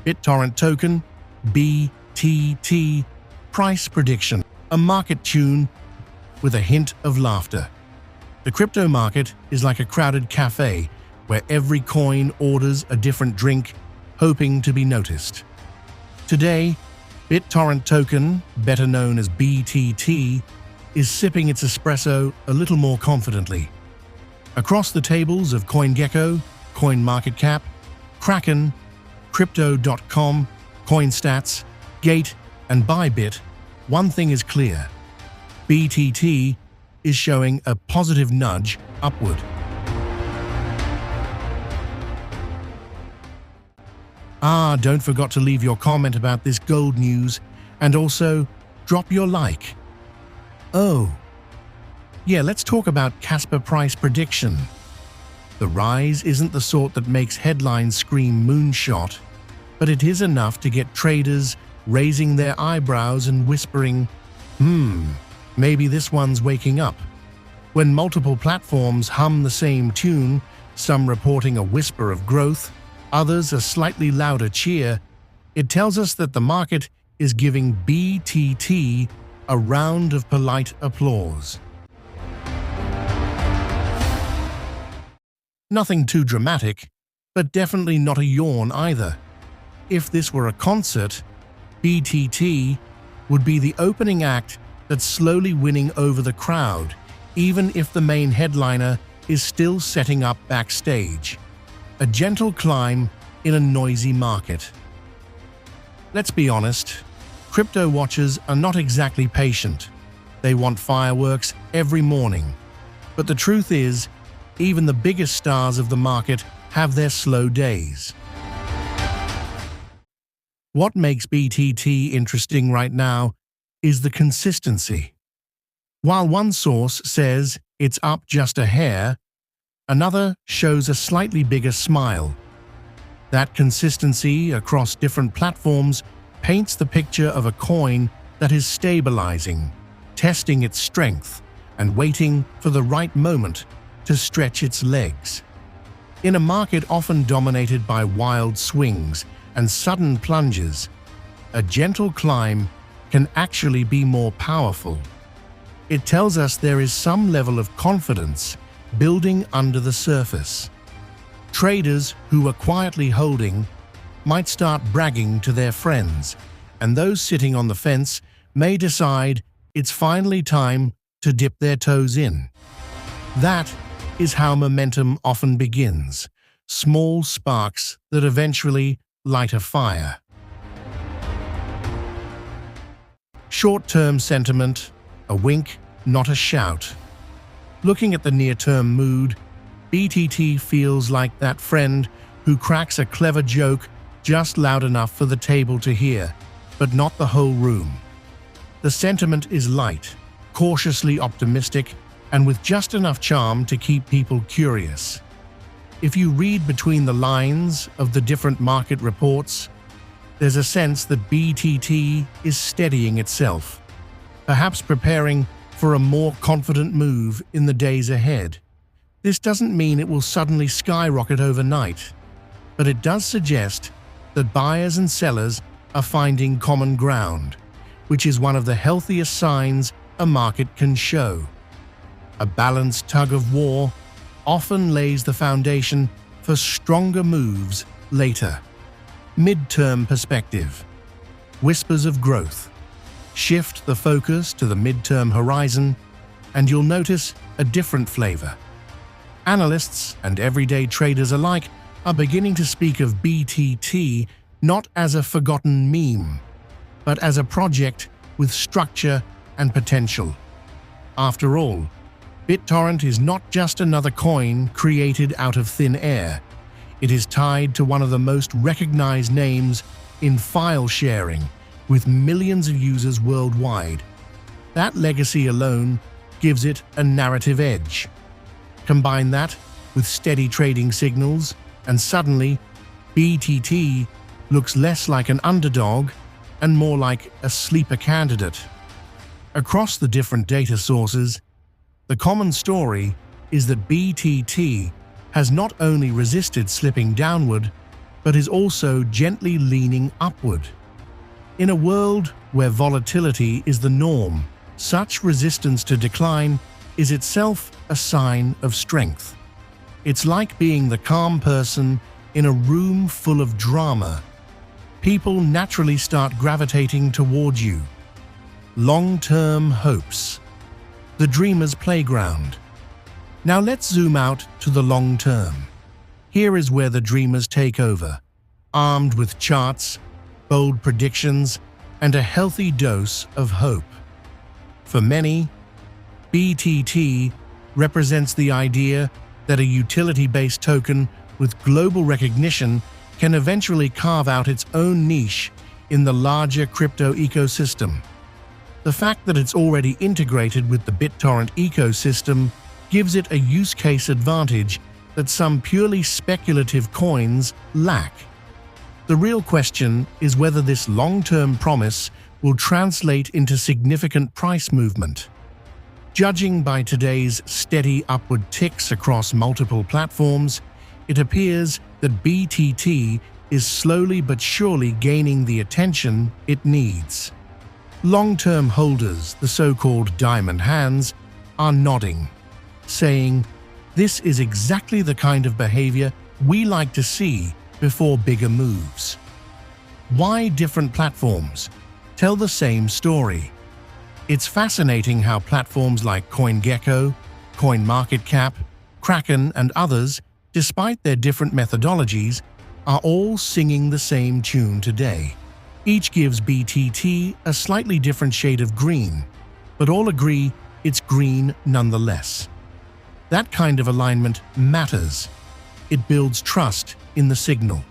BitTorrent token, BTT, price prediction, a market tune with a hint of laughter. The crypto market is like a crowded cafe where every coin orders a different drink, hoping to be noticed. Today, BitTorrent token, better known as BTT, is sipping its espresso a little more confidently. Across the tables of CoinGecko, CoinMarketCap, Kraken, Crypto.com, CoinStats, Gate, and Bybit, one thing is clear: BTT is showing a positive nudge upward. Don't forget to leave your comment about this gold news, and also drop your like. Let's talk about Casper price prediction. The rise isn't the sort that makes headlines scream moonshot, but it is enough to get traders raising their eyebrows and whispering, maybe this one's waking up. When multiple platforms hum the same tune, some reporting a whisper of growth, others a slightly louder cheer, it tells us that the market is giving BTT a round of polite applause. Nothing too dramatic, but definitely not a yawn either. If this were a concert, BTT would be the opening act that's slowly winning over the crowd, even if the main headliner is still setting up backstage. A gentle climb in a noisy market. Let's be honest, crypto watchers are not exactly patient. They want fireworks every morning. But the truth is, even the biggest stars of the market have their slow days. What makes BTT interesting right now is the consistency. While one source says it's up just a hair, another shows a slightly bigger smile. That consistency across different platforms paints the picture of a coin that is stabilizing, testing its strength, and waiting for the right moment to stretch its legs. In a market often dominated by wild swings and sudden plunges, a gentle climb can actually be more powerful. It tells us there is some level of confidence building under the surface. Traders who are quietly holding might start bragging to their friends, and those sitting on the fence may decide it's finally time to dip their toes in. That is how momentum often begins, small sparks that eventually light a fire. Short-term sentiment, a wink, not a shout. Looking at the near-term mood, BTT feels like that friend who cracks a clever joke just loud enough for the table to hear, but not the whole room. The sentiment is light, cautiously optimistic, and with just enough charm to keep people curious. If you read between the lines of the different market reports, there's a sense that BTT is steadying itself, perhaps preparing for a more confident move in the days ahead. This doesn't mean it will suddenly skyrocket overnight, but it does suggest that buyers and sellers are finding common ground, which is one of the healthiest signs a market can show. A balanced tug of war often lays the foundation for stronger moves later. Mid-term perspective. Whispers of growth. Shift the focus to the mid-term horizon, and you'll notice a different flavor. Analysts and everyday traders alike are beginning to speak of BTT not as a forgotten meme, but as a project with structure and potential. After all, BitTorrent is not just another coin created out of thin air. It is tied to one of the most recognized names in file sharing, with millions of users worldwide. That legacy alone gives it a narrative edge. Combine that with steady trading signals, and suddenly, BTT looks less like an underdog and more like a sleeper candidate. Across the different data sources, the common story is that BTT has not only resisted slipping downward, but is also gently leaning upward. In a world where volatility is the norm, such resistance to decline is itself a sign of strength. It's like being the calm person in a room full of drama. People naturally start gravitating towards you. Long-term hopes. The dreamer's playground. Now let's zoom out to the long term. Here is where the dreamers take over, armed with charts, bold predictions, and a healthy dose of hope. For many, BTT represents the idea that a utility-based token with global recognition can eventually carve out its own niche in the larger crypto ecosystem. The fact that it's already integrated with the BitTorrent ecosystem gives it a use case advantage that some purely speculative coins lack. The real question is whether this long-term promise will translate into significant price movement. Judging by today's steady upward ticks across multiple platforms, it appears that BTT is slowly but surely gaining the attention it needs. Long-term holders, the so-called diamond hands, are nodding, saying, "This is exactly the kind of behavior we like to see before bigger moves." Why different platforms tell the same story? It's fascinating how platforms like CoinGecko, CoinMarketCap, Kraken, and others, despite their different methodologies, are all singing the same tune today. Each gives BTT a slightly different shade of green, but all agree it's green nonetheless. That kind of alignment matters. It builds trust in the signal.